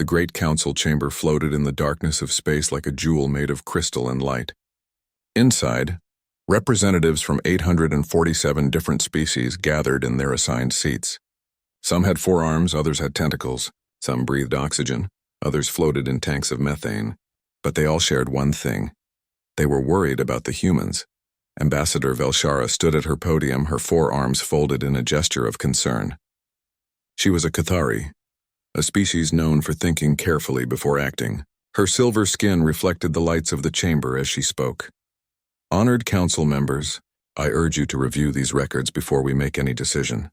The great council chamber floated in the darkness of space like a jewel made of crystal and light. Inside, representatives from 847 different species gathered in their assigned seats. Some had forearms, others had tentacles. Some breathed oxygen, others floated in tanks of methane. But they all shared one thing. They were worried about the humans. Ambassador Velshara stood at her podium, her forearms folded in a gesture of concern. She was a Cathari, a species known for thinking carefully before acting. Her silver skin reflected the lights of the chamber as she spoke. Honored council members, I urge you to review these records before we make any decision.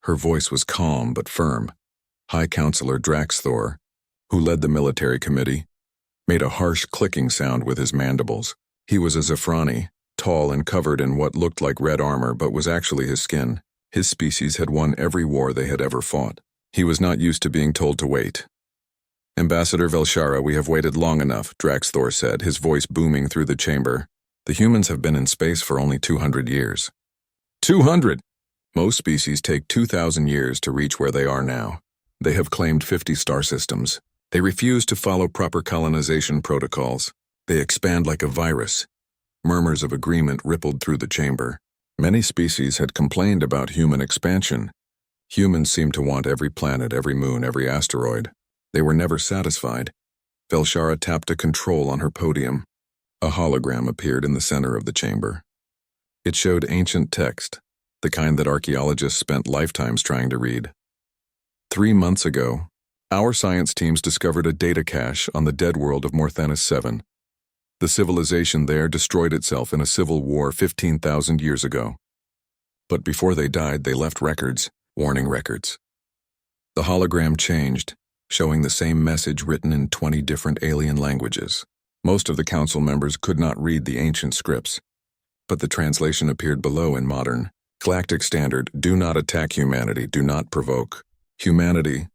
Her voice was calm but firm. High Counselor Draxthor, who led the military committee, made a harsh clicking sound with his mandibles. He was a Zephrani, tall and covered in what looked like red armor but was actually his skin. His species had won every war they had ever fought. He was not used to being told to wait. Ambassador Velshara, we have waited long enough, Draxthor said, his voice booming through the chamber. The humans have been in space for only 200 years. 200! Most species take 2,000 years to reach where they are now. They have claimed 50 star systems. They refuse to follow proper colonization protocols. They expand like a virus. Murmurs of agreement rippled through the chamber. Many species had complained about human expansion. Humans seemed to want every planet, every moon, every asteroid. They were never satisfied. Velshara tapped a control on her podium. A hologram appeared in the center of the chamber. It showed ancient text, the kind that archaeologists spent lifetimes trying to read. 3 months ago, our science teams discovered a data cache on the dead world of Morthanis 7. The civilization there destroyed itself in a civil war 15,000 years ago. But before they died, they left records, warning records. The hologram changed, showing the same message written in 20 different alien languages. Most of the council members could not read the ancient scripts, but the translation appeared below in modern. Galactic Standard, do not attack humanity, do not provoke. Humanity,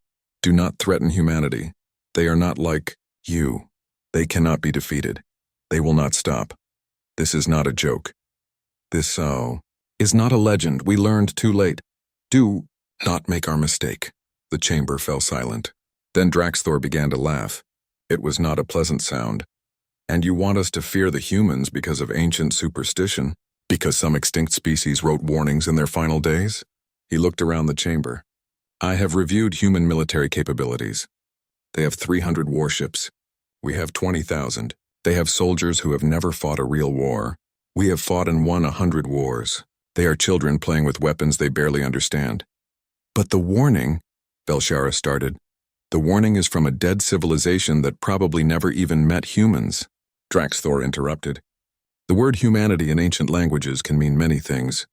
do not threaten humanity. They are not like you. They cannot be defeated. They will not stop. This is not a joke. This is not a legend. We learned too late. Do not make our mistake. The chamber fell silent. Then Draxthor began to laugh. It was not a pleasant sound. And you want us to fear the humans because of ancient superstition? Because some extinct species wrote warnings in their final days? He looked around the chamber. I have reviewed human military capabilities. They have 300 warships. We have 20,000. They have soldiers who have never fought a real war. We have fought and won 100 wars. They are children playing with weapons they barely understand. But the warning, Velshara started, the warning is from a dead civilization that probably never even met humans. Draxthor interrupted. The word humanity in ancient languages can mean many things.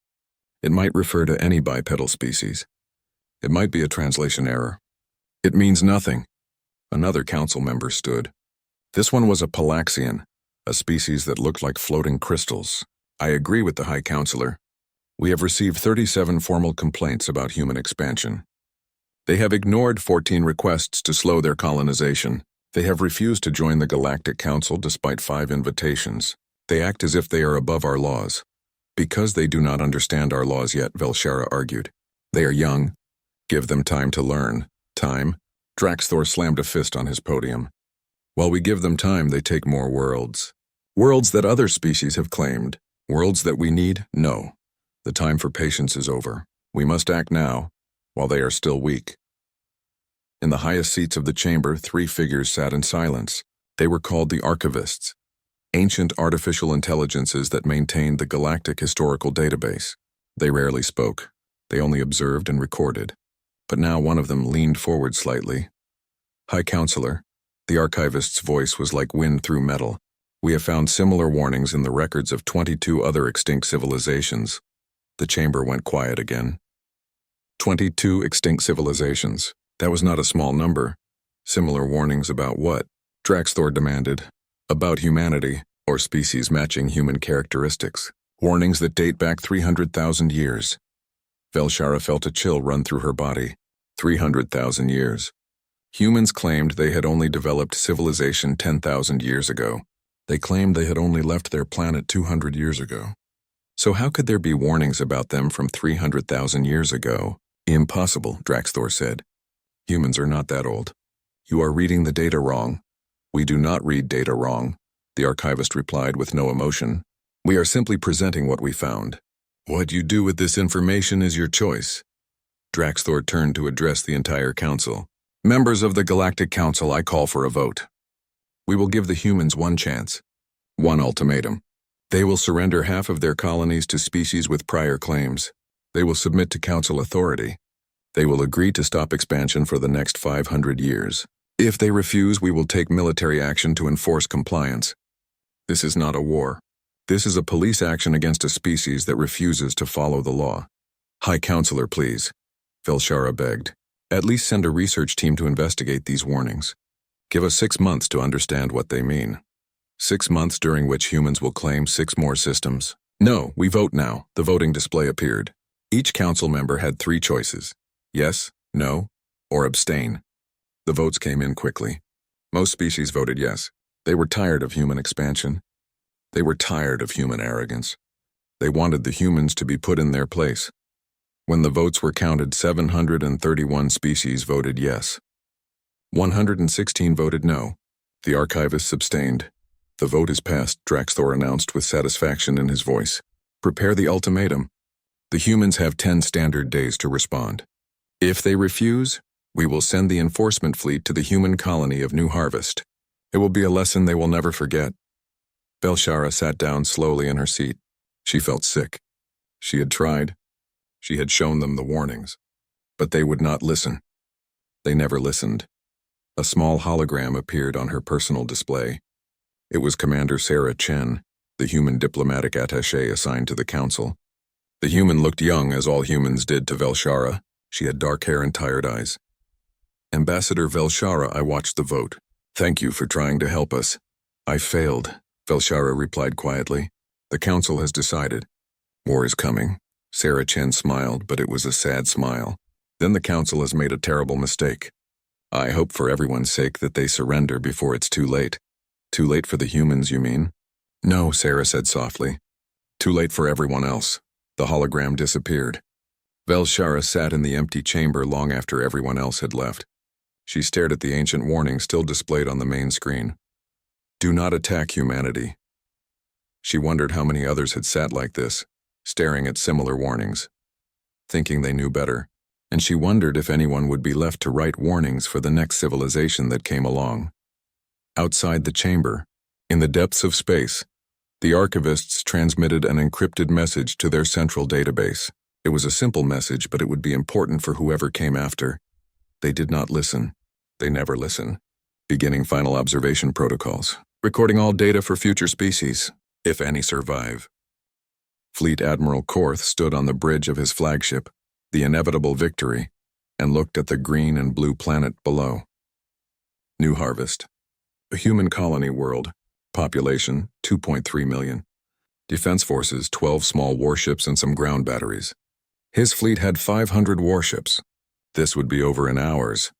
It might refer to any bipedal species. It might be a translation error. It means nothing. Another council member stood. This one was a Palaxian, a species that looked like floating crystals. I agree with the High Counselor. We have received 37 formal complaints about human expansion. They have ignored 14 requests to slow their colonization. They have refused to join the Galactic Council despite 5 invitations. They act as if they are above our laws. Because they do not understand our laws yet, Velshara argued. They are young. Give them time to learn. Time? Draxthor slammed a fist on his podium. While we give them time, they take more worlds. Worlds that other species have claimed. Worlds that we need? No. The time for patience is over. We must act now, while they are still weak. In the highest seats of the chamber, 3 figures sat in silence. They were called the Archivists, ancient artificial intelligences that maintained the Galactic Historical Database. They rarely spoke. They only observed and recorded. But now one of them leaned forward slightly. High Counselor, the archivist's voice was like wind through metal. We have found similar warnings in the records of 22 other extinct civilizations. The chamber went quiet again. 22 extinct civilizations. That was not a small number. Similar warnings about what? Draxthor demanded. About humanity, or species matching human characteristics. Warnings that date back 300,000 years. Velshara felt a chill run through her body. 300,000 years. Humans claimed they had only developed civilization 10,000 years ago. They claimed they had only left their planet 200 years ago. So how could there be warnings about them from 300,000 years ago? Impossible, Draxthor said. Humans are not that old. You are reading the data wrong. We do not read data wrong, the archivist replied with no emotion. We are simply presenting what we found. What you do with this information is your choice. Draxthor turned to address the entire council. Members of the Galactic Council, I call for a vote. We will give the humans one chance, one ultimatum. They will surrender half of their colonies to species with prior claims. They will submit to council authority. They will agree to stop expansion for the next 500 years. If they refuse, we will take military action to enforce compliance. This is not a war. This is a police action against a species that refuses to follow the law. High Counselor, please, Velshara begged. At least send a research team to investigate these warnings. Give us 6 months to understand what they mean. 6 months during which humans will claim 6 more systems. No, we vote now. The voting display appeared. Each council member had 3 choices: yes, no, or abstain. The votes came in quickly. Most species voted yes. They were tired of human expansion. They were tired of human arrogance. They wanted the humans to be put in their place. When the votes were counted, 731 species voted yes. 116 voted no. The archivists abstained. The vote is passed, Draxthor announced with satisfaction in his voice. Prepare the ultimatum. The humans have 10 standard days to respond. If they refuse, we will send the enforcement fleet to the human colony of New Harvest. It will be a lesson they will never forget. Velshara sat down slowly in her seat. She felt sick. She had tried. She had shown them the warnings. But they would not listen. They never listened. A small hologram appeared on her personal display. It was Commander Sarah Chen, the human diplomatic attaché assigned to the council. The human looked young, as all humans did to Velshara. She had dark hair and tired eyes. Ambassador Velshara, I watched the vote. Thank you for trying to help us. I failed, Velshara replied quietly. The council has decided. War is coming. Sarah Chen smiled, but it was a sad smile. Then the council has made a terrible mistake. I hope for everyone's sake that they surrender before it's too late. Too late for the humans, you mean? No, Sarah said softly. Too late for everyone else. The hologram disappeared. Velshara sat in the empty chamber long after everyone else had left. She stared at the ancient warning still displayed on the main screen. Do not attack humanity. She wondered how many others had sat like this, staring at similar warnings, thinking they knew better, and she wondered if anyone would be left to write warnings for the next civilization that came along. Outside the chamber, in the depths of space, the archivists transmitted an encrypted message to their central database. It was a simple message, but it would be important for whoever came after. They did not listen. They never listen. Beginning final observation protocols. Recording all data for future species, if any survive. Fleet Admiral Korth stood on the bridge of his flagship, the inevitable Victory, and looked at the green and blue planet below. New Harvest. A human colony world. Population, 2.3 million. Defense forces, 12 small warships and some ground batteries. His fleet had 500 warships. This would be over in hours.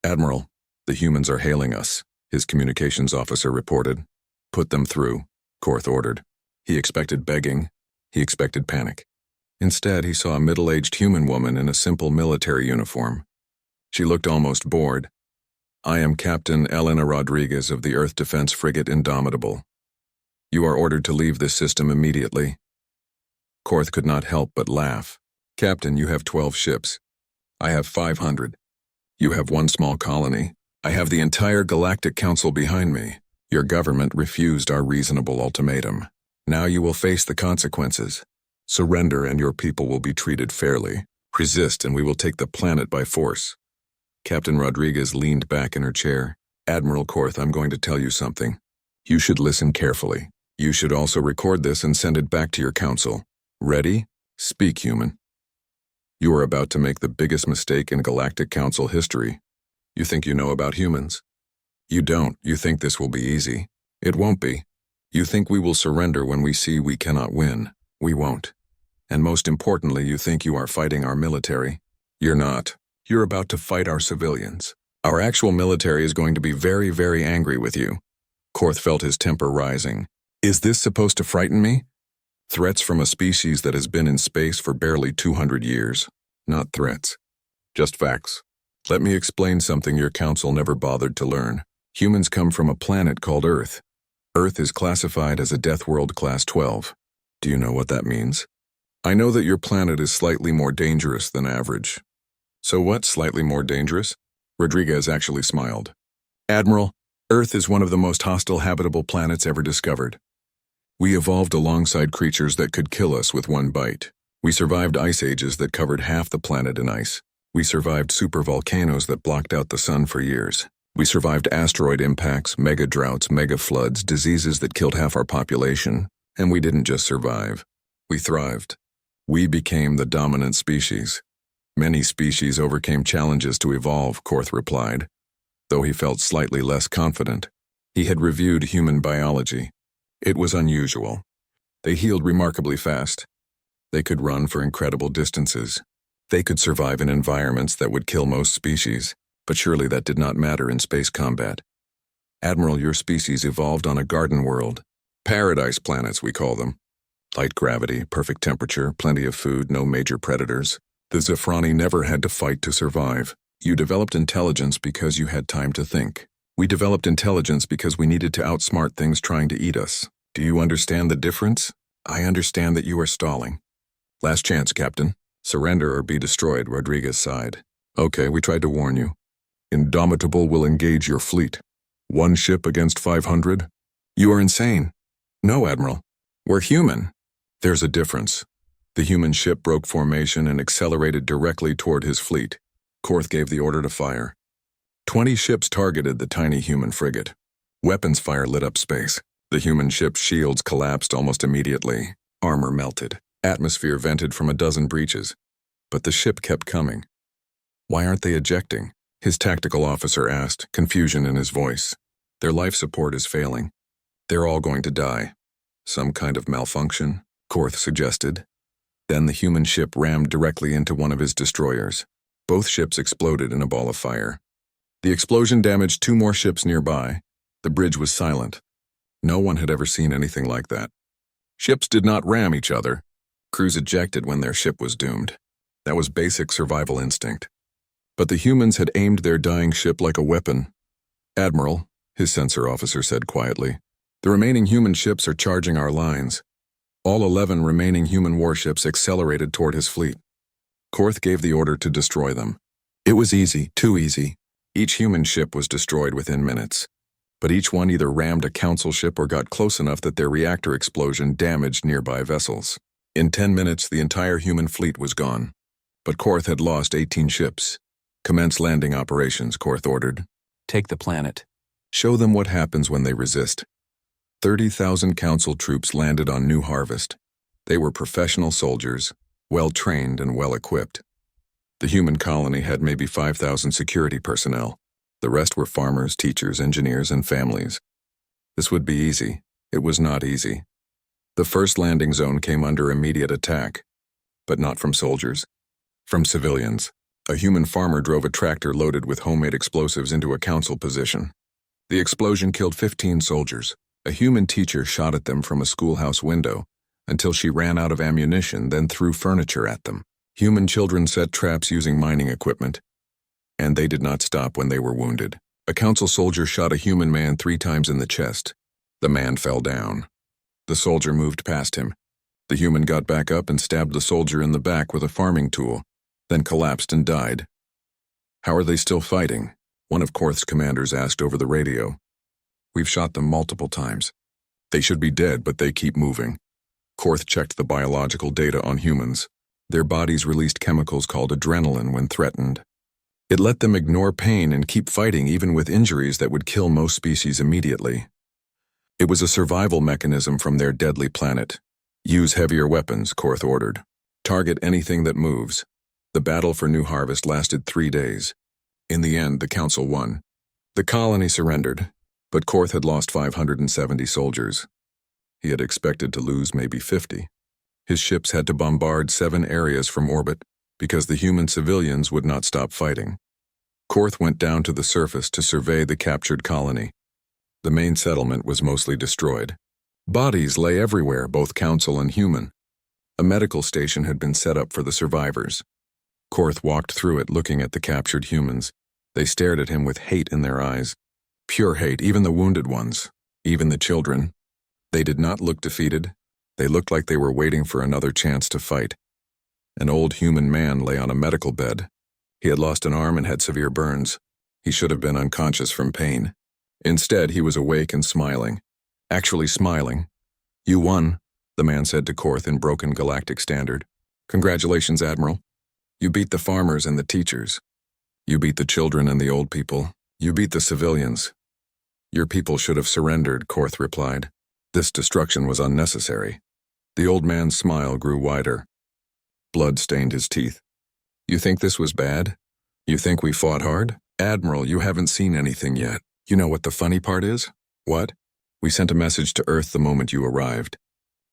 Admiral, the humans are hailing us, his communications officer reported. Put them through, Korth ordered. He expected begging. He expected panic. Instead, he saw a middle-aged human woman in a simple military uniform. She looked almost bored. I am Captain Elena Rodriguez of the Earth Defense Frigate Indomitable. You are ordered to leave this system immediately. Korth could not help but laugh. Captain, you have 12 ships. I have 500. You have 1 small colony. I have the entire Galactic Council behind me. Your government refused our reasonable ultimatum. Now you will face the consequences. Surrender and your people will be treated fairly. Resist and we will take the planet by force. Captain Rodriguez leaned back in her chair. Admiral Korth, I'm going to tell you something. You should listen carefully. You should also record this and send it back to your council. Ready? Speak, human. You are about to make the biggest mistake in Galactic Council history. You think you know about humans? You don't. You think this will be easy. It won't be. You think we will surrender when we see we cannot win. We won't. And most importantly, you think you are fighting our military. You're not. You're about to fight our civilians. Our actual military is going to be very, very angry with you. Korth felt his temper rising. Is this supposed to frighten me? Threats from a species that has been in space for barely 200 years. Not threats. Just facts. Let me explain something your council never bothered to learn. Humans come from a planet called Earth. Earth is classified as a Death World Class 12. Do you know what that means? I know that your planet is slightly more dangerous than average. So what's slightly more dangerous? Rodriguez actually smiled. Admiral, Earth is one of the most hostile habitable planets ever discovered. We evolved alongside creatures that could kill us with one bite. We survived ice ages that covered half the planet in ice. We survived supervolcanoes that blocked out the sun for years. We survived asteroid impacts, mega droughts, mega floods, diseases that killed half our population. And we didn't just survive. We thrived. We became the dominant species. Many species overcame challenges to evolve, Korth replied. Though he felt slightly less confident. He had reviewed human biology. It was unusual. They healed remarkably fast. They could run for incredible distances. They could survive in environments that would kill most species, but surely that did not matter in space combat. Admiral, your species evolved on a garden world. Paradise planets, we call them. Light gravity, perfect temperature, plenty of food, no major predators. The Zafrani never had to fight to survive. You developed intelligence because you had time to think. We developed intelligence because we needed to outsmart things trying to eat us. Do you understand the difference? I understand that you are stalling. Last chance, Captain. Surrender or be destroyed, Rodriguez sighed. Okay, we tried to warn you. Indomitable will engage your fleet. 1 ship against 500? You are insane. No, Admiral. We're human. There's a difference. The human ship broke formation and accelerated directly toward his fleet. Korth gave the order to fire. 20 ships targeted the tiny human frigate. Weapons fire lit up space. The human ship's shields collapsed almost immediately. Armor melted. Atmosphere vented from a dozen breaches. But the ship kept coming. Why aren't they ejecting? His tactical officer asked, confusion in his voice. Their life support is failing. They're all going to die. Some kind of malfunction, Korth suggested. Then the human ship rammed directly into one of his destroyers. Both ships exploded in a ball of fire. The explosion damaged 2 more ships nearby. The bridge was silent. No one had ever seen anything like that. Ships did not ram each other. Crews ejected when their ship was doomed. That was basic survival instinct. But the humans had aimed their dying ship like a weapon. Admiral, his sensor officer said quietly, the remaining human ships are charging our lines. All 11 remaining human warships accelerated toward his fleet. Korth gave the order to destroy them. It was easy, too easy. Each human ship was destroyed within minutes. But each one either rammed a council ship or got close enough that their reactor explosion damaged nearby vessels. In 10 minutes, the entire human fleet was gone. But Korth had lost 18 ships. Commence landing operations, Korth ordered. Take the planet. Show them what happens when they resist. 30,000 council troops landed on New Harvest. They were professional soldiers, well-trained and well-equipped. The human colony had maybe 5,000 security personnel. The rest were farmers, teachers, engineers, and families. This would be easy. It was not easy. The first landing zone came under immediate attack, but not from soldiers. From civilians. A human farmer drove a tractor loaded with homemade explosives into a council position. The explosion killed 15 soldiers. A human teacher shot at them from a schoolhouse window until she ran out of ammunition, then threw furniture at them. Human children set traps using mining equipment, and they did not stop when they were wounded. A council soldier shot a human man 3 times in the chest. The man fell down. The soldier moved past him. The human got back up and stabbed the soldier in the back with a farming tool, then collapsed and died. How are they still fighting? One of Korth's commanders asked over the radio. We've shot them multiple times. They should be dead, but they keep moving. Korth checked the biological data on humans. Their bodies released chemicals called adrenaline when threatened. It let them ignore pain and keep fighting even with injuries that would kill most species immediately. It was a survival mechanism from their deadly planet. Use heavier weapons, Korth ordered. Target anything that moves. The battle for New Harvest lasted 3 days. In the end, the council won. The colony surrendered, but Korth had lost 570 soldiers. He had expected to lose maybe 50. His ships had to bombard 7 areas from orbit because the human civilians would not stop fighting. Korth went down to the surface to survey the captured colony. The main settlement was mostly destroyed. Bodies lay everywhere, both council and human. A medical station had been set up for the survivors. Korth walked through it, looking at the captured humans. They stared at him with hate in their eyes. Pure hate, even the wounded ones, even the children. They did not look defeated. They looked like they were waiting for another chance to fight. An old human man lay on a medical bed. He had lost an arm and had severe burns. He should have been unconscious from pain. Instead, he was awake and smiling. Actually smiling. "You won," the man said to Korth in broken galactic standard. "Congratulations, Admiral. You beat the farmers and the teachers. You beat the children and the old people. You beat the civilians." "Your people should have surrendered," Korth replied. "This destruction was unnecessary." The old man's smile grew wider. Blood stained his teeth. "You think this was bad? You think we fought hard? Admiral, you haven't seen anything yet. You know what the funny part is?" "What?" "We sent a message to Earth the moment you arrived.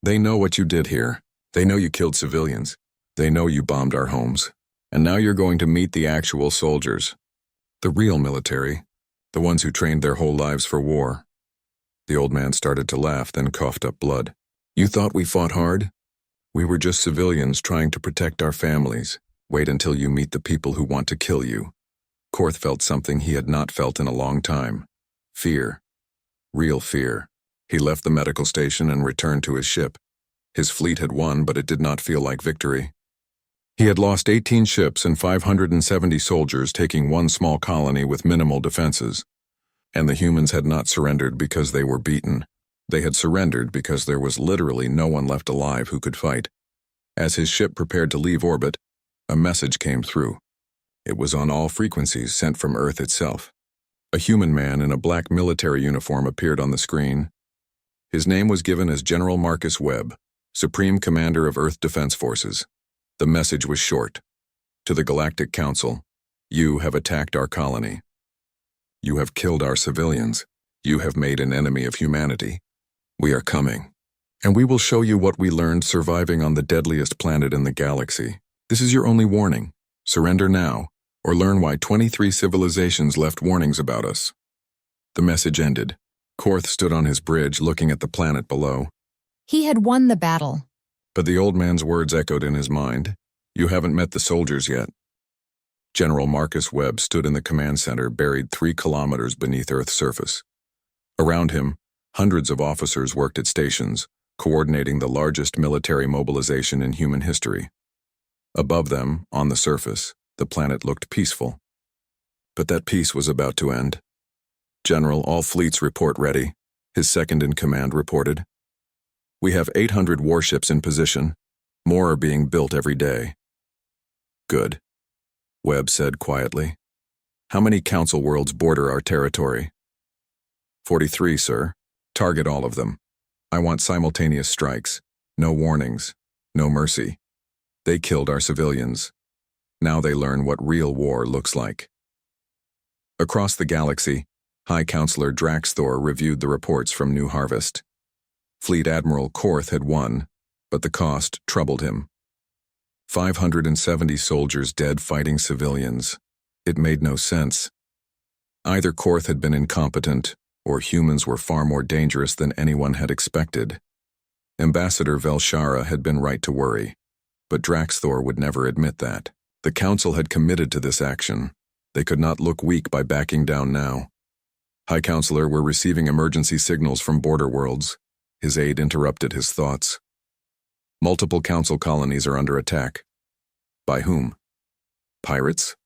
They know what you did here. They know you killed civilians. They know you bombed our homes. And now you're going to meet the actual soldiers. The real military. The ones who trained their whole lives for war." The old man started to laugh, then coughed up blood. "You thought we fought hard? We were just civilians trying to protect our families. Wait until you meet the people who want to kill you." Korth felt something he had not felt in a long time. Fear. Real fear. He left the medical station and returned to his ship. His fleet had won, but it did not feel like victory. He had lost 18 ships and 570 soldiers, taking one small colony with minimal defenses. And the humans had not surrendered because they were beaten. They had surrendered because there was literally no one left alive who could fight. As his ship prepared to leave orbit, a message came through. It was on all frequencies, sent from Earth itself. A human man in a black military uniform appeared on the screen. His name was given as General Marcus Webb, Supreme Commander of Earth Defense Forces. The message was short. "To the Galactic Council, you have attacked our colony. You have killed our civilians. You have made an enemy of humanity. We are coming. And we will show you what we learned surviving on the deadliest planet in the galaxy. This is your only warning. Surrender now, or learn why 23 civilizations left warnings about us." The message ended. Korth stood on his bridge looking at the planet below. He had won the battle. But the old man's words echoed in his mind. "You haven't met the soldiers yet." General Marcus Webb stood in the command center, buried 3 kilometers beneath Earth's surface. Around him, hundreds of officers worked at stations, coordinating the largest military mobilization in human history. Above them, on the surface, the planet looked peaceful. But that peace was about to end. "General, all fleets report ready," his second-in-command reported. "We have 800 warships in position. More are being built every day." "Good," Webb said quietly. "How many council worlds border our territory?" 43, sir. Target all of them. I want simultaneous strikes. No warnings. No mercy. They killed our civilians. Now they learn what real war looks like." Across the galaxy, High Counselor Draxthor reviewed the reports from New Harvest. Fleet Admiral Korth had won, but the cost troubled him. 570 soldiers dead fighting civilians. It made no sense. Either Korth had been incompetent, or humans were far more dangerous than anyone had expected. Ambassador Velshara had been right to worry, but Draxthor would never admit that. The Council had committed to this action. They could not look weak by backing down now. High Counselor, we're receiving emergency signals from border worlds. His aide interrupted his thoughts. Multiple Council colonies are under attack. By whom? Pirates?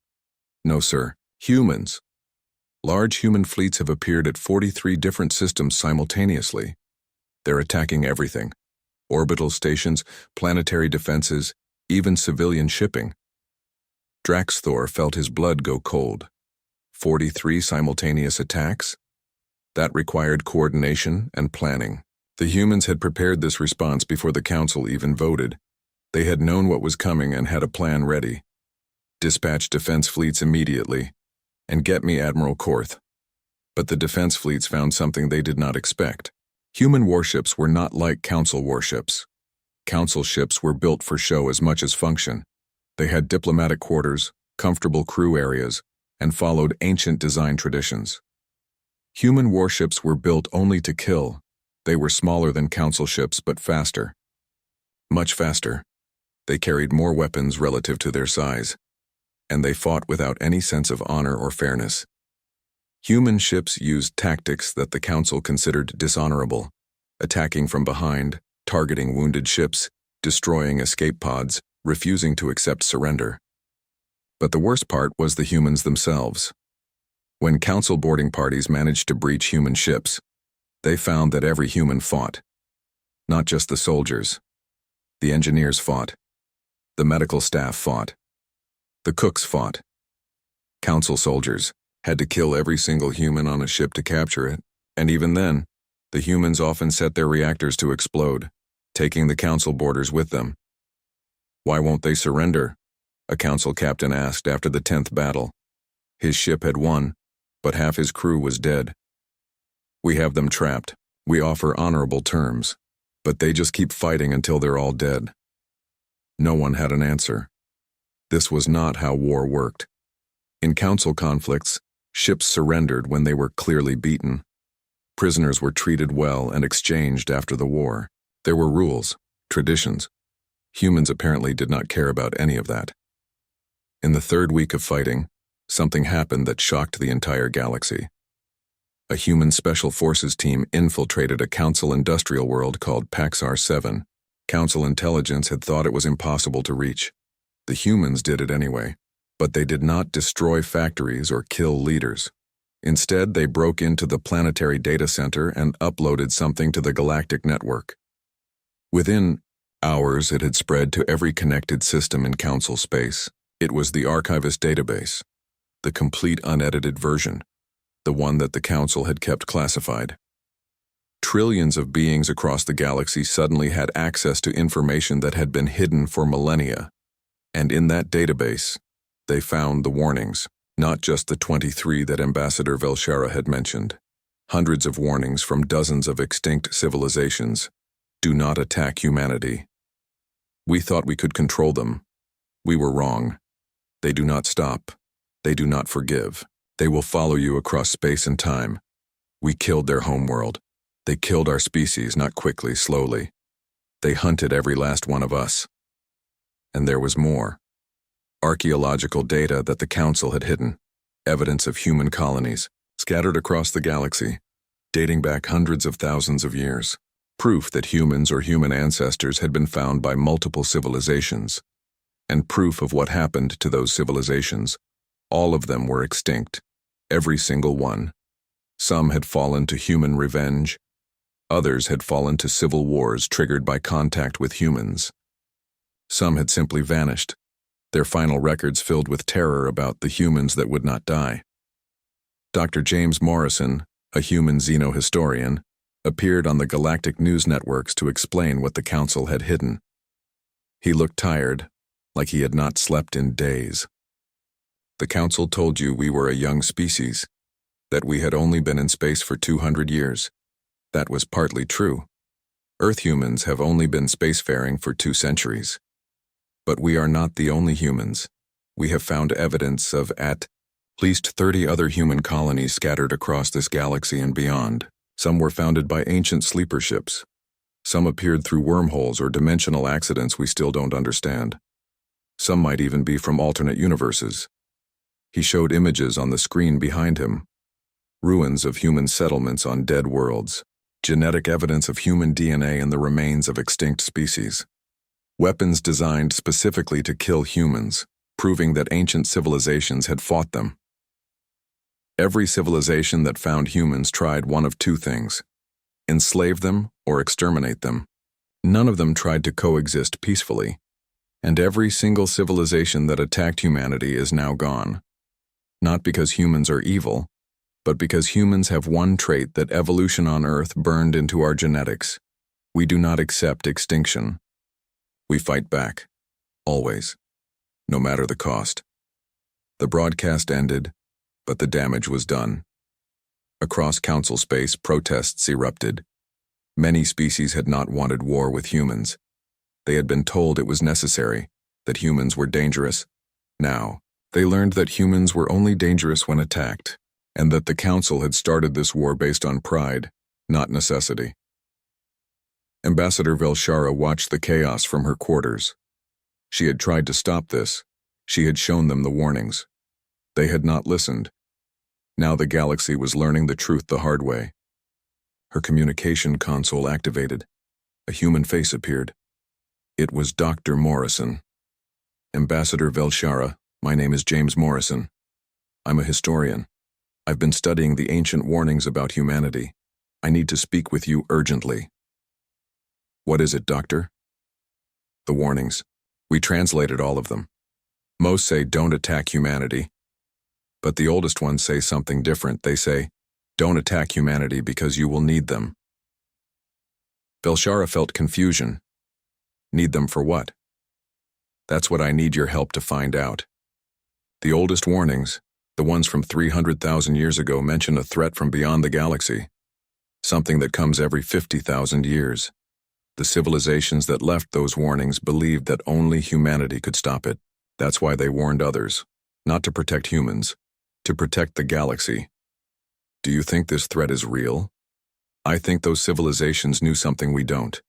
No, sir. Humans. Large human fleets have appeared at 43 different systems simultaneously. They're attacking everything. Orbital stations, planetary defenses, even civilian shipping. Draxthor felt his blood go cold. 43 simultaneous attacks? That required coordination and planning. The humans had prepared this response before the Council even voted. They had known what was coming and had a plan ready. Dispatch defense fleets immediately, and get me Admiral Korth. But the defense fleets found something they did not expect. Human warships were not like Council warships. Council ships were built for show as much as function. They had diplomatic quarters, comfortable crew areas, and followed ancient design traditions. Human warships were built only to kill. They were smaller than Council ships, but faster. Much faster. They carried more weapons relative to their size. and they fought without any sense of honor or fairness. Human ships used tactics that the Council considered dishonorable, attacking from behind, targeting wounded ships, destroying escape pods, refusing to accept surrender. But the worst part was the humans themselves. When Council boarding parties managed to breach human ships, they found that every human fought. Not just the soldiers. The engineers fought. The medical staff fought. The cooks fought. Council soldiers had to kill every single human on a ship to capture it, and even then, the humans often set their reactors to explode, taking the Council boarders with them. "Why won't they surrender?" a Council captain asked after the 10th battle. His ship had won, but half his crew was dead. "We have them trapped. We offer honorable terms, but they just keep fighting until they're all dead." No one had an answer. This was not how war worked. In Council conflicts, ships surrendered when they were clearly beaten. Prisoners were treated well and exchanged after the war. There were rules, traditions. Humans apparently did not care about any of that. In the 3rd week of fighting, something happened that shocked the entire galaxy. A human special forces team infiltrated a Council industrial world called Paxar 7. Council intelligence had thought it was impossible to reach. The humans did it anyway, but they did not destroy factories or kill leaders. Instead, they broke into the planetary data center and uploaded something to the galactic network. Within hours, it had spread to every connected system in Council space. It was the Archivist database, the complete unedited version, the one that the Council had kept classified. Trillions of beings across the galaxy suddenly had access to information that had been hidden for millennia. And in that database, they found the warnings, not just the 23 that Ambassador Velshara had mentioned. Hundreds of warnings from dozens of extinct civilizations. Do not attack humanity. We thought we could control them. We were wrong. They do not stop. They do not forgive. They will follow you across space and time. We killed their homeworld. They killed our species, not quickly, slowly. They hunted every last one of us. And there was more. Archaeological data that the Council had hidden. Evidence of human colonies, scattered across the galaxy, dating back hundreds of thousands of years. Proof that humans or human ancestors had been found by multiple civilizations. And proof of what happened to those civilizations. All of them were extinct. Every single one. Some had fallen to human revenge. Others had fallen to civil wars triggered by contact with humans. Some had simply vanished, their final records filled with terror about the humans that would not die. Dr. James Morrison, a human xenohistorian, appeared on the galactic news networks to explain what the Council had hidden. He looked tired, like he had not slept in days. "The Council told you we were a young species, that we had only been in space for 200 years. That was partly true. Earth humans have only been spacefaring for 2 centuries. But we are not the only humans. We have found evidence of at least 30 other human colonies scattered across this galaxy and beyond. Some were founded by ancient sleeper ships. Some appeared through wormholes or dimensional accidents we still don't understand. Some might even be from alternate universes." He showed images on the screen behind him. Ruins of human settlements on dead worlds. Genetic evidence of human DNA in the remains of extinct species. Weapons designed specifically to kill humans, proving that ancient civilizations had fought them. Every civilization that found humans tried one of 2 things: enslave them or exterminate them. None of them tried to coexist peacefully. And every single civilization that attacked humanity is now gone. Not because humans are evil, but because humans have one trait that evolution on Earth burned into our genetics. We do not accept extinction. We fight back. Always. No matter the cost. The broadcast ended, but the damage was done. Across Council space, protests erupted. Many species had not wanted war with humans. They had been told it was necessary, that humans were dangerous. Now, they learned that humans were only dangerous when attacked, and that the Council had started this war based on pride, not necessity. Ambassador Velshara watched the chaos from her quarters. She had tried to stop this, She had shown them the warnings. They had not listened. Now the galaxy was learning the truth the hard way. Her communication console activated. A human face appeared. It was Dr. Morrison. Ambassador Velshara, my name is James Morrison. I'm a historian. I've been studying the ancient warnings about humanity. I need to speak with you urgently. What is it, Doctor? The warnings. We translated all of them. Most say don't attack humanity. But the oldest ones say something different. They say, don't attack humanity because you will need them. Velshara felt confusion. Need them for what? That's what I need your help to find out. The oldest warnings, the ones from 300,000 years ago, mention a threat from beyond the galaxy. Something that comes every 50,000 years. The civilizations that left those warnings believed that only humanity could stop it. That's why they warned others. Not to protect humans. To protect the galaxy. Do you think this threat is real? I think those civilizations knew something we don't.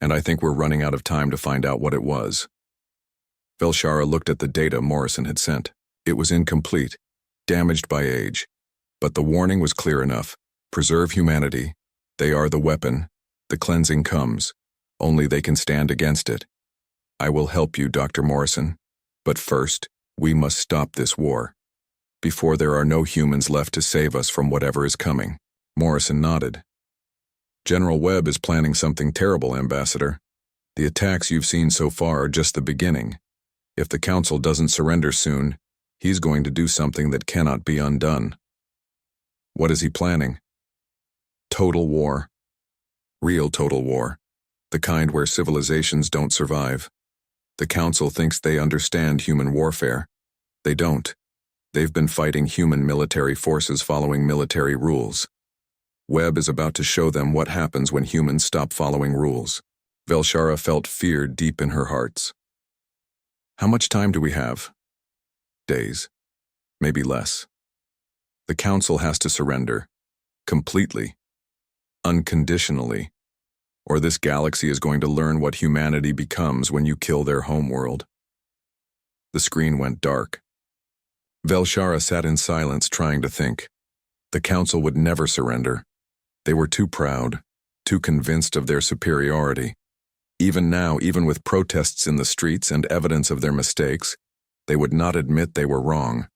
And I think we're running out of time to find out what it was. Velshara looked at the data Morrison had sent. It was incomplete, damaged by age. But the warning was clear enough. Preserve humanity. They are the weapon. The cleansing comes. Only they can stand against it. I will help you, Dr. Morrison. But first, we must stop this war. Before there are no humans left to save us from whatever is coming. Morrison nodded. General Webb is planning something terrible, Ambassador. The attacks you've seen so far are just the beginning. If the Council doesn't surrender soon, he's going to do something that cannot be undone. What is he planning? Total war. Real total war. The kind where civilizations don't survive. The Council thinks they understand human warfare. They don't. They've been fighting human military forces following military rules. Webb is about to show them what happens when humans stop following rules. Velshara felt fear deep in her hearts. How much time do we have? Days. Maybe less. The Council has to surrender. Completely. Unconditionally. Or this galaxy is going to learn what humanity becomes when you kill their homeworld. The screen went dark. Velshara sat in silence trying to think. The Council would never surrender. They were too proud, too convinced of their superiority. Even now, even with protests in the streets and evidence of their mistakes, they would not admit they were wrong.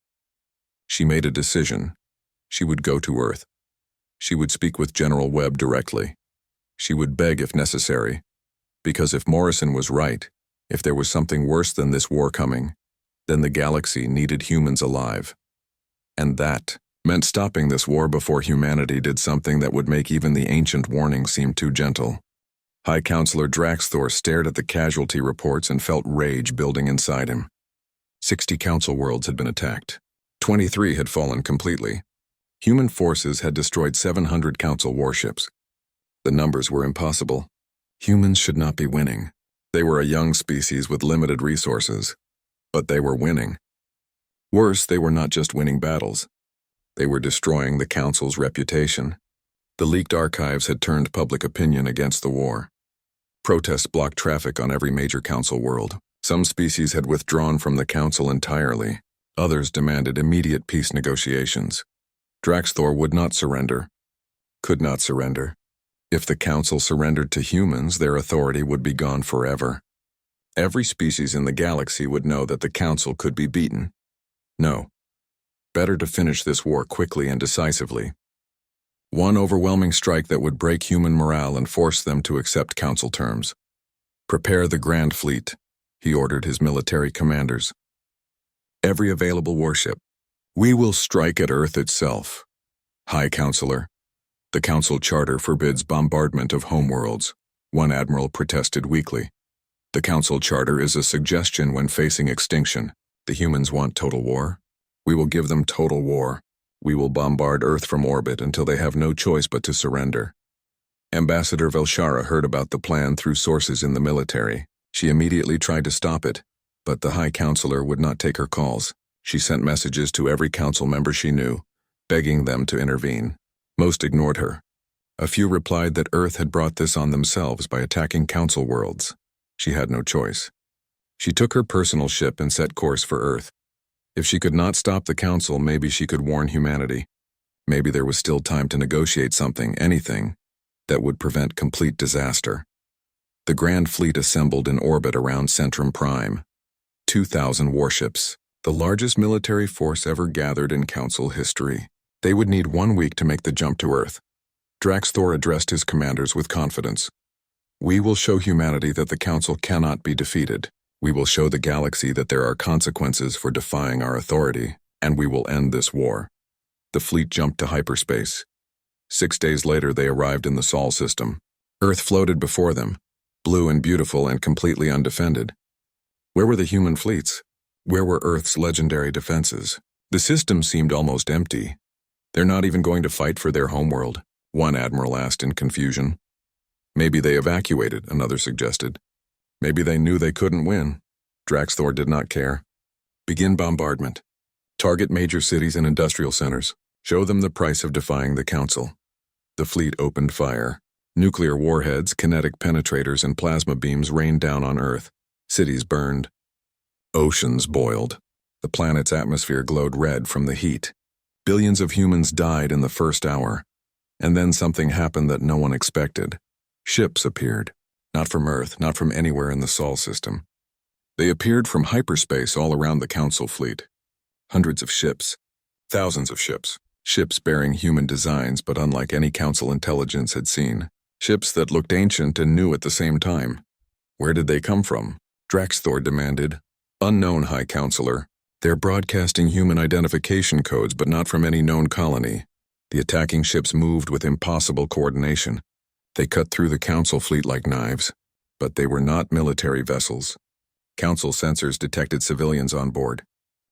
She made a decision. She would go to Earth. She would speak with General Webb directly. She would beg if necessary. Because if Morrison was right, if there was something worse than this war coming, then the galaxy needed humans alive. And that meant stopping this war before humanity did something that would make even the ancient warning seem too gentle. High Counselor Draxthor stared at the casualty reports and felt rage building inside him. 60 Council worlds had been attacked. 23 had fallen completely. Human forces had destroyed 700 Council warships. The numbers were impossible. Humans should not be winning. They were a young species with limited resources. But they were winning. Worse, they were not just winning battles. They were destroying the Council's reputation. The leaked archives had turned public opinion against the war. Protests blocked traffic on every major Council world. Some species had withdrawn from the Council entirely. Others demanded immediate peace negotiations. Draxthor would not surrender. Could not surrender. If the Council surrendered to humans, their authority would be gone forever. Every species in the galaxy would know that the Council could be beaten. No. Better to finish this war quickly and decisively. One overwhelming strike that would break human morale and force them to accept Council terms. Prepare the Grand Fleet, he ordered his military commanders. Every available warship. We will strike at Earth itself. High Counselor, the Council Charter forbids bombardment of homeworlds, one admiral protested weakly. The Council Charter is a suggestion when facing extinction. The humans want total war. We will give them total war. We will bombard Earth from orbit until they have no choice but to surrender. Ambassador Velshara heard about the plan through sources in the military. She immediately tried to stop it, but the High Counselor would not take her calls. She sent messages to every Council member she knew, begging them to intervene. Most ignored her. A few replied that Earth had brought this on themselves by attacking Council worlds. She had no choice. She took her personal ship and set course for Earth. If she could not stop the Council, maybe she could warn humanity. Maybe there was still time to negotiate something, anything, that would prevent complete disaster. The Grand Fleet assembled in orbit around Centrum Prime. 2,000 warships, the largest military force ever gathered in Council history. They would need 1 week to make the jump to Earth. Draxthor addressed his commanders with confidence. We will show humanity that the Council cannot be defeated. We will show the galaxy that there are consequences for defying our authority, and we will end this war. The fleet jumped to hyperspace. 6 days later, they arrived in the Sol system. Earth floated before them, blue and beautiful and completely undefended. Where were the human fleets? Where were Earth's legendary defenses? The system seemed almost empty. They're not even going to fight for their homeworld, one admiral asked in confusion. Maybe they evacuated, another suggested. Maybe they knew they couldn't win. Draxthor did not care. Begin bombardment. Target major cities and industrial centers. Show them the price of defying the Council. The fleet opened fire. Nuclear warheads, kinetic penetrators, and plasma beams rained down on Earth. Cities burned. Oceans boiled. The planet's atmosphere glowed red from the heat. Billions of humans died in the first hour. And then something happened that no one expected. Ships appeared. Not from Earth, not from anywhere in the Sol system. They appeared from hyperspace all around the Council fleet. Hundreds of ships. Thousands of ships. Ships bearing human designs but unlike any Council intelligence had seen. Ships that looked ancient and new at the same time. Where did they come from? Draxthor demanded. Unknown, High Counselor. They're broadcasting human identification codes but not from any known colony. The attacking ships moved with impossible coordination. They cut through the Council fleet like knives, but they were not military vessels. Council sensors detected civilians on board.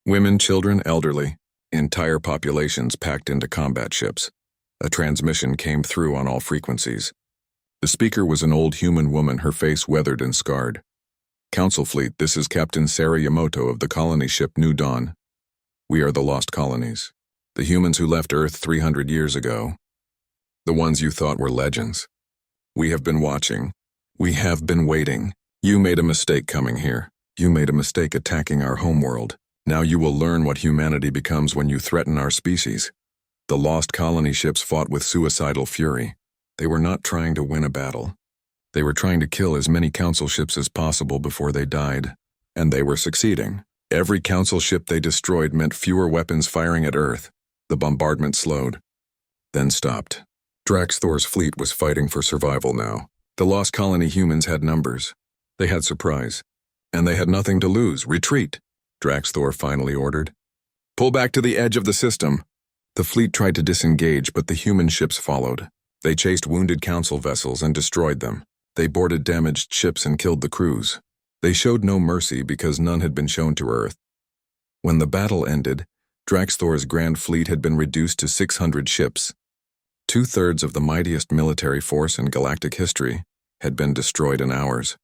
Women, children, elderly, entire populations packed into combat ships. A transmission came through on all frequencies. The speaker was an old human woman, her face weathered and scarred. Council fleet, this is Captain Sarah Yamoto of the colony ship New Dawn. We are the lost colonies. The humans who left Earth 300 years ago. The ones you thought were legends. We have been watching. We have been waiting. You made a mistake coming here. You made a mistake attacking our homeworld. Now you will learn what humanity becomes when you threaten our species. The lost colony ships fought with suicidal fury. They were not trying to win a battle. They were trying to kill as many Council ships as possible before they died. And they were succeeding. Every Council ship they destroyed meant fewer weapons firing at Earth. The bombardment slowed, then stopped. Draxthor's fleet was fighting for survival now. The lost colony humans had numbers. They had surprise. And they had nothing to lose. Retreat, Draxthor finally ordered. Pull back to the edge of the system. The fleet tried to disengage, but the human ships followed. They chased wounded Council vessels and destroyed them. They boarded damaged ships and killed the crews. They showed no mercy because none had been shown to Earth. When the battle ended, Draxthor's Grand Fleet had been reduced to 600 ships. 2/3 of the mightiest military force in galactic history had been destroyed in hours.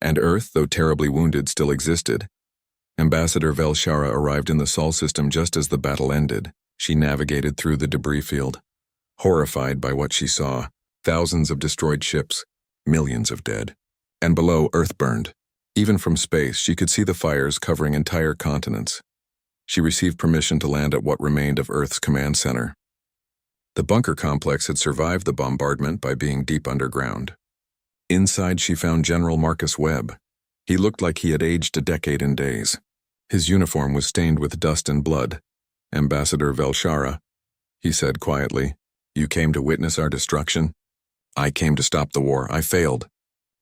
And Earth, though terribly wounded, still existed. Ambassador Velshara arrived in the Sol system just as the battle ended. She navigated through the debris field, horrified by what she saw. Thousands of destroyed ships, millions of dead. And below, Earth burned. Even from space, she could see the fires covering entire continents. She received permission to land at what remained of Earth's command center. The bunker complex had survived the bombardment by being deep underground. Inside, she found General Marcus Webb. He looked like he had aged a decade in days. His uniform was stained with dust and blood. Ambassador Velshara, he said quietly, you came to witness our destruction? I came to stop the war. I failed.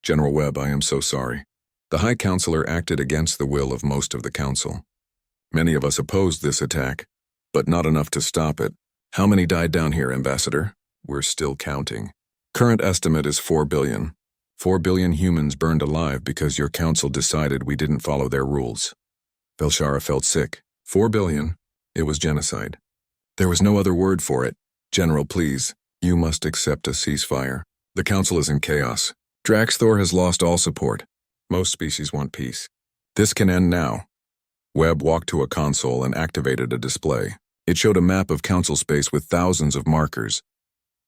General Webb, I am so sorry. The High Counselor acted against the will of most of the Council. Many of us opposed this attack, but not enough to stop it. How many died down here, Ambassador? We're still counting. Current estimate is 4 billion. 4 billion humans burned alive because your Council decided we didn't follow their rules. Velshara felt sick. 4 billion? It was genocide. There was no other word for it. General, please, you must accept a ceasefire. The Council is in chaos. Draxthor has lost all support. Most species want peace. This can end now. Webb walked to a console and activated a display. It showed a map of Council space with thousands of markers.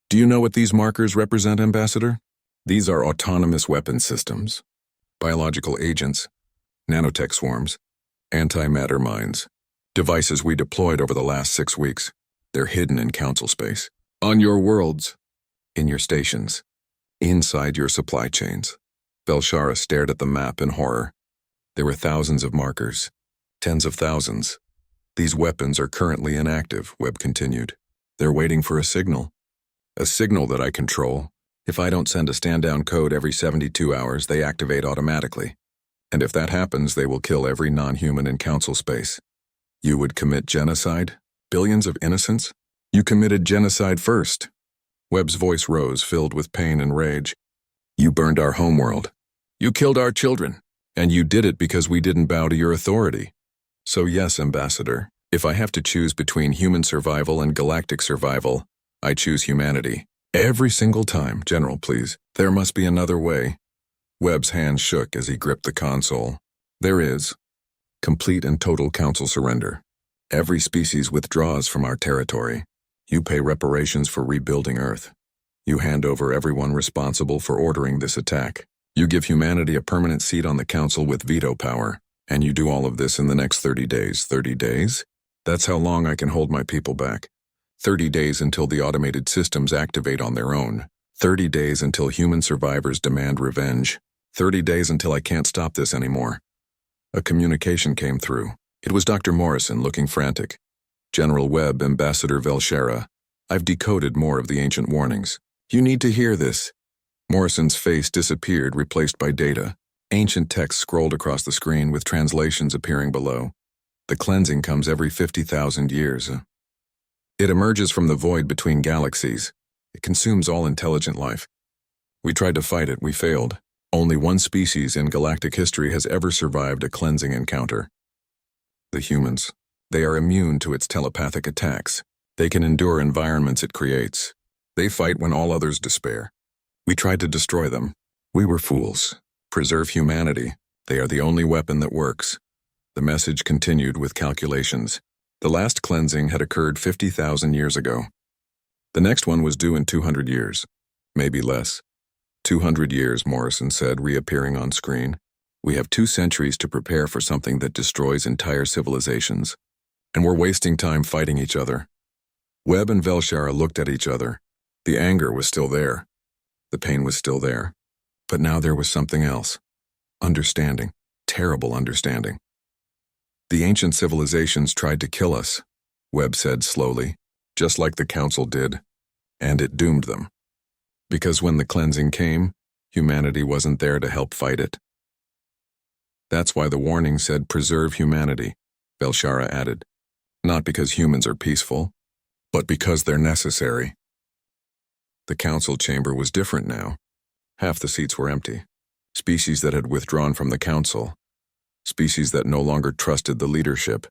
Do you know what these markers represent, Ambassador? These are autonomous weapon systems. Biological agents. nanotech swarms, antimatter mines, devices we deployed over the last 6 weeks. They're hidden in council space, on your worlds, in your stations, inside your supply chains. Velshara stared at the map in horror. There were thousands of markers, tens of thousands. These weapons are currently inactive, Webb continued. They're waiting for a signal that I control. If I don't send a stand-down code every 72 hours, they activate automatically. And if that happens, they will kill every non-human in council space. You would commit genocide? Billions of innocents? You committed genocide first. Webb's voice rose, filled with pain and rage. You burned our homeworld. You killed our children. And you did it because we didn't bow to your authority. So yes, Ambassador, if I have to choose between human survival and galactic survival, I choose humanity. Every single time, General, please. There must be another way. Webb's hand shook as he gripped the console. There is. Complete and total council surrender. Every species withdraws from our territory. You pay reparations for rebuilding Earth. You hand over everyone responsible for ordering this attack. You give humanity a permanent seat on the council with veto power. And you do all of this in the next 30 days. 30 days? That's how long I can hold my people back. 30 days until the automated systems activate on their own. 30 days until human survivors demand revenge. 30 days until I can't stop this anymore. A communication came through. It was Dr. Morrison, looking frantic. General Webb, Ambassador Velshara, I've decoded more of the ancient warnings. You need to hear this. Morrison's face disappeared, replaced by data. Ancient text scrolled across the screen with translations appearing below. The cleansing comes every 50,000 years. It emerges from the void between galaxies. It consumes all intelligent life. We tried to fight it, we failed. Only one species in galactic history has ever survived a cleansing encounter. The humans. They are immune to its telepathic attacks. They can endure environments it creates. They fight when all others despair. We tried to destroy them. We were fools. Preserve humanity. They are the only weapon that works. The message continued with calculations. The last cleansing had occurred 50,000 years ago. The next one was due in 200 years. Maybe less. 200 years, Morrison said, reappearing on screen. We have 2 centuries to prepare for something that destroys entire civilizations. And we're wasting time fighting each other. Webb and Velshara looked at each other. The anger was still there. The pain was still there. But now there was something else. Understanding. Terrible understanding. The ancient civilizations tried to kill us, Webb said slowly, just like the council did. And it doomed them. Because when the cleansing came, humanity wasn't there to help fight it. That's why the warning said preserve humanity, Velshara added. Not because humans are peaceful, but because they're necessary. The council chamber was different now. Half the seats were empty. Species that had withdrawn from the council. Species that no longer trusted the leadership.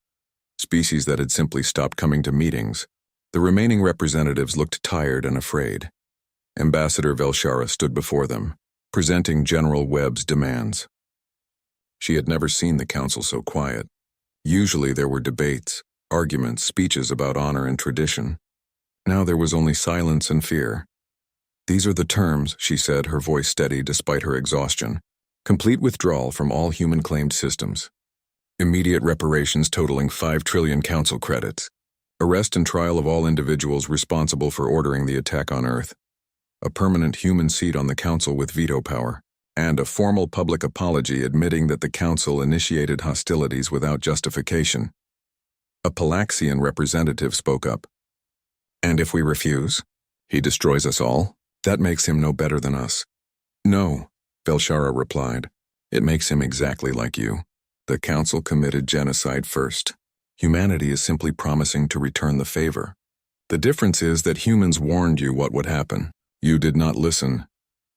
Species that had simply stopped coming to meetings. The remaining representatives looked tired and afraid. Ambassador Velshara stood before them, presenting General Webb's demands. She had never seen the council so quiet. Usually there were debates, arguments, speeches about honor and tradition. Now there was only silence and fear. These are the terms, she said, her voice steady despite her exhaustion. Complete withdrawal from all human-claimed systems. Immediate reparations totaling 5 trillion council credits. Arrest and trial of all individuals responsible for ordering the attack on Earth. A permanent human seat on the council with veto power. And a formal public apology admitting that the council initiated hostilities without justification. A Palaxian representative spoke up. And if we refuse, he destroys us all? That makes him no better than us. No, Velshara replied. It makes him exactly like you. The council committed genocide first. Humanity is simply promising to return the favor. The difference is that humans warned you what would happen. You did not listen.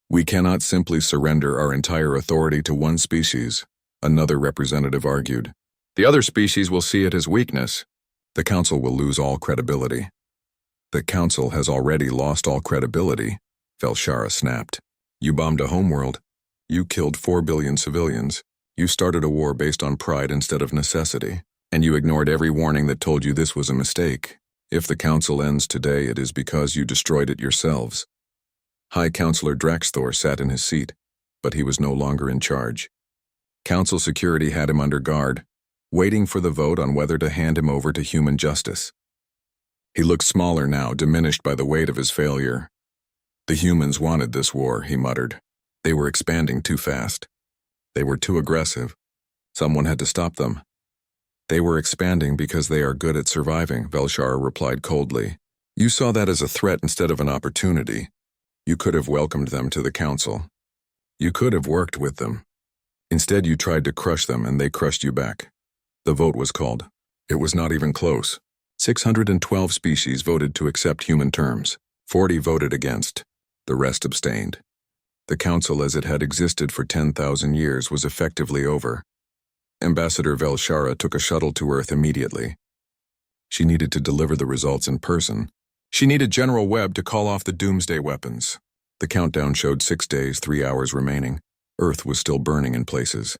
We cannot simply surrender our entire authority to one species, another representative argued. The other species will see it as weakness. The council will lose all credibility. The council has already lost all credibility, Velshara snapped. You bombed a homeworld. You killed 4 billion civilians. You started a war based on pride instead of necessity. And you ignored every warning that told you this was a mistake. If the council ends today, it is because you destroyed it yourselves. High Counselor Draxthor sat in his seat, but he was no longer in charge. Council security had him under guard, waiting for the vote on whether to hand him over to human justice. He looked smaller now, diminished by the weight of his failure. The humans wanted this war, he muttered. They were expanding too fast. They were too aggressive. Someone had to stop them. They were expanding because they are good at surviving, Velshara replied coldly. You saw that as a threat instead of an opportunity. You could have welcomed them to the council. You could have worked with them. Instead, you tried to crush them and they crushed you back. The vote was called. It was not even close. 612 species voted to accept human terms. 40 voted against. The rest abstained. The council as it had existed for 10,000 years was effectively over. Ambassador Velshara took a shuttle to Earth immediately. She needed to deliver the results in person. She needed General Webb to call off the doomsday weapons. The countdown showed 6 days, 3 hours remaining. Earth was still burning in places.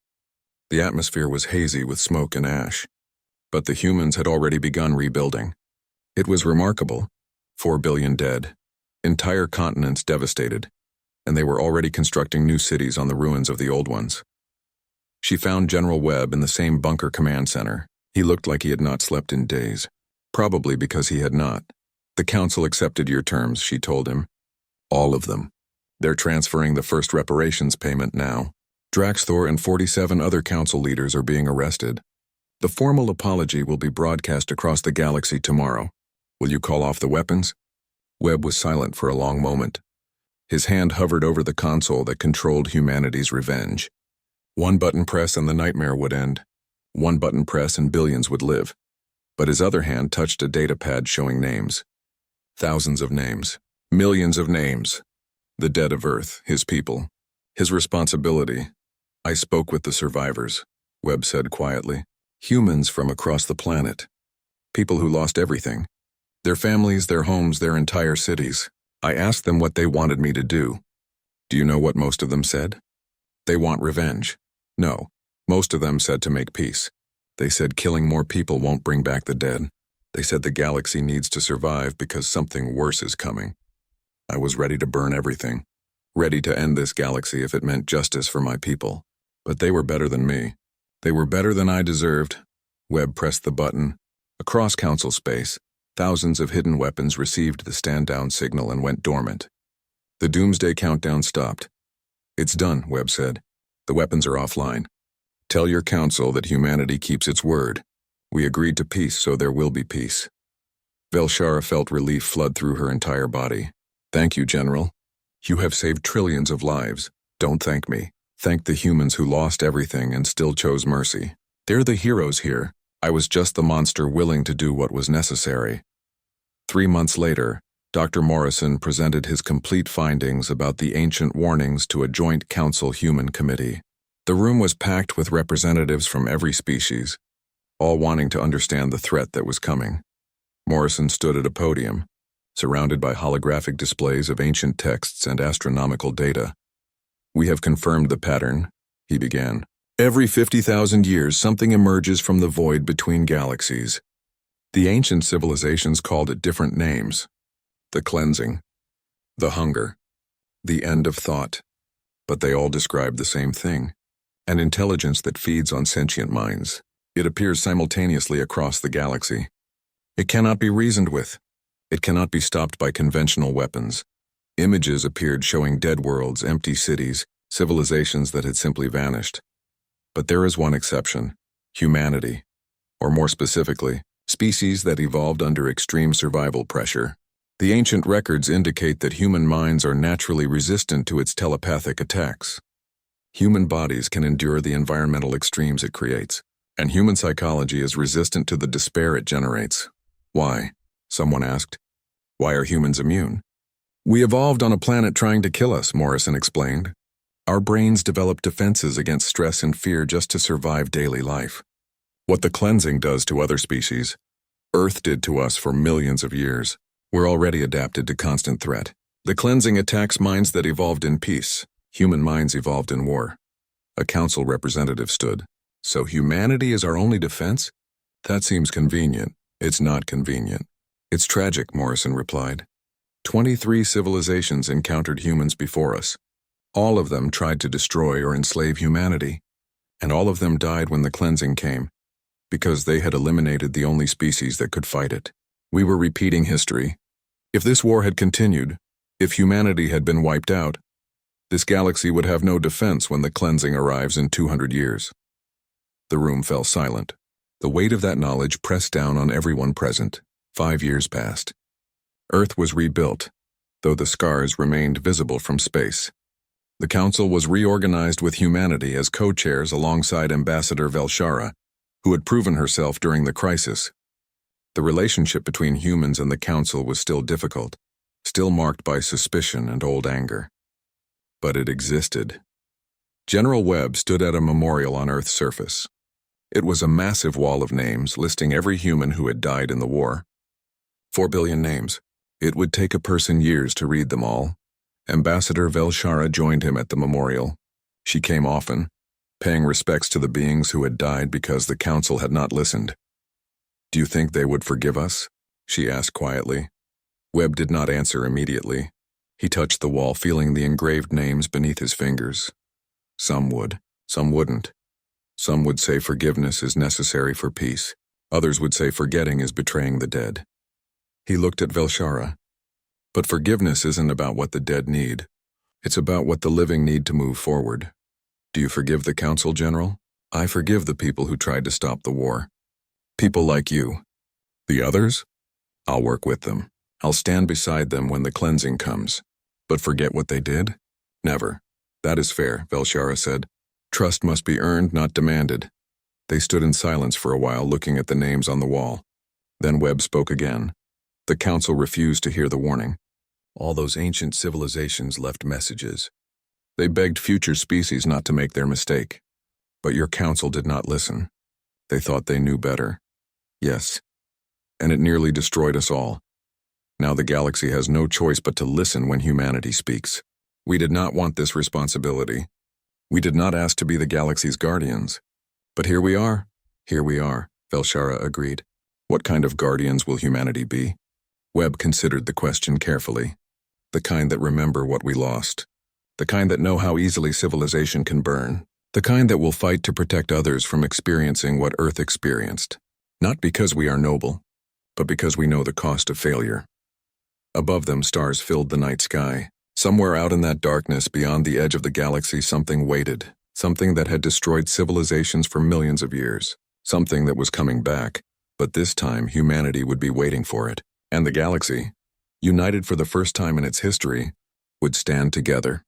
The atmosphere was hazy with smoke and ash. But the humans had already begun rebuilding. It was remarkable. 4 billion dead. Entire continents devastated. And they were already constructing new cities on the ruins of the old ones. She found General Webb in the same bunker command center. He looked like he had not slept in days. Probably because he had not. The council accepted your terms, she told him. All of them. They're transferring the first reparations payment now. Draxthor and 47 other council leaders are being arrested. The formal apology will be broadcast across the galaxy tomorrow. Will you call off the weapons? Webb was silent for a long moment. His hand hovered over the console that controlled humanity's revenge. One button press and the nightmare would end. One button press and billions would live. But his other hand touched a data pad showing names. Thousands of names. Millions of names. The dead of Earth, his people. His responsibility. I spoke with the survivors, Webb said quietly. Humans from across the planet. People who lost everything. Their families, their homes, their entire cities. I asked them what they wanted me to do. Do you know what most of them said? They want revenge. No, most of them said to make peace. They said killing more people won't bring back the dead. They said the galaxy needs to survive because something worse is coming. I was ready to burn everything. Ready to end this galaxy if it meant justice for my people. But they were better than me. They were better than I deserved. Webb pressed the button. Across council space, thousands of hidden weapons received the stand-down signal and went dormant. The doomsday countdown stopped. It's done, Webb said. The weapons are offline. Tell your council that humanity keeps its word. We agreed to peace, so there will be peace. Velshara felt relief flood through her entire body. Thank you, General. You have saved trillions of lives. Don't thank me. Thank the humans who lost everything and still chose mercy. They're the heroes here. I was just the monster willing to do what was necessary. 3 months later, Dr. Morrison presented his complete findings about the ancient warnings to a joint council human committee. The room was packed with representatives from every species, all wanting to understand the threat that was coming. Morrison stood at a podium, surrounded by holographic displays of ancient texts and astronomical data. We have confirmed the pattern, he began. Every 50,000 years, something emerges from the void between galaxies. The ancient civilizations called it different names. The cleansing, the hunger, the end of thought. But they all describe the same thing, an intelligence that feeds on sentient minds. It appears simultaneously across the galaxy. It cannot be reasoned with. It cannot be stopped by conventional weapons. Images appeared showing dead worlds, empty cities, civilizations that had simply vanished. But there is one exception: humanity, or more specifically, species that evolved under extreme survival pressure. The ancient records indicate that human minds are naturally resistant to its telepathic attacks. Human bodies can endure the environmental extremes it creates, and human psychology is resistant to the despair it generates. Why? Someone asked. Why are humans immune? We evolved on a planet trying to kill us, Morrison explained. Our brains developed defenses against stress and fear just to survive daily life. What the cleansing does to other species, Earth did to us for millions of years. We're already adapted to constant threat. The cleansing attacks minds that evolved in peace. Human minds evolved in war. A council representative stood. So humanity is our only defense? That seems convenient. It's not convenient. It's tragic, Morrison replied. 23 civilizations encountered humans before us. All of them tried to destroy or enslave humanity. And all of them died when the cleansing came, because they had eliminated the only species that could fight it. We were repeating history. If this war had continued, if humanity had been wiped out, this galaxy would have no defense when the cleansing arrives in 200 years. The room fell silent. The weight of that knowledge pressed down on everyone present. 5 years passed. Earth was rebuilt, though the scars remained visible from space. The Council was reorganized with humanity as co-chairs alongside Ambassador Velshara, who had proven herself during the crisis. The relationship between humans and the Council was still difficult, still marked by suspicion and old anger. But it existed. General Webb stood at a memorial on Earth's surface. It was a massive wall of names listing every human who had died in the war. 4 billion names. It would take a person years to read them all. Ambassador Velshara joined him at the memorial. She came often, paying respects to the beings who had died because the Council had not listened. "Do you think they would forgive us?" she asked quietly. Webb did not answer immediately. He touched the wall, feeling the engraved names beneath his fingers. Some would, some wouldn't. Some would say forgiveness is necessary for peace. Others would say forgetting is betraying the dead. He looked at Velshara. But forgiveness isn't about what the dead need. It's about what the living need to move forward. "Do you forgive the Council, General?" "I forgive the people who tried to stop the war. People like you. The others? I'll work with them. I'll stand beside them when the cleansing comes. But forget what they did? Never." "That is fair," Velshara said. "Trust must be earned, not demanded." They stood in silence for a while, looking at the names on the wall. Then Webb spoke again. The Council refused to hear the warning. All those ancient civilizations left messages. They begged future species not to make their mistake. But your Council did not listen. They thought they knew better. Yes. And it nearly destroyed us all. Now the galaxy has no choice but to listen when humanity speaks. We did not want this responsibility. We did not ask to be the galaxy's guardians. But here we are. Here we are, Velshara agreed. What kind of guardians will humanity be? Webb considered the question carefully. The kind that remember what we lost. The kind that know how easily civilization can burn. The kind that will fight to protect others from experiencing what Earth experienced. Not because we are noble, but because we know the cost of failure. Above them, stars filled the night sky. Somewhere out in that darkness beyond the edge of the galaxy, something waited. Something that had destroyed civilizations for millions of years. Something that was coming back, but this time humanity would be waiting for it. And the galaxy, united for the first time in its history, would stand together.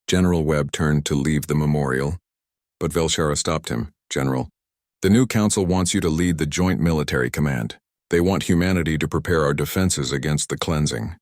General Webb turned to leave the memorial, but Velshara stopped him. "General, the new Council wants you to lead the Joint Military Command. They want humanity to prepare our defenses against the cleansing.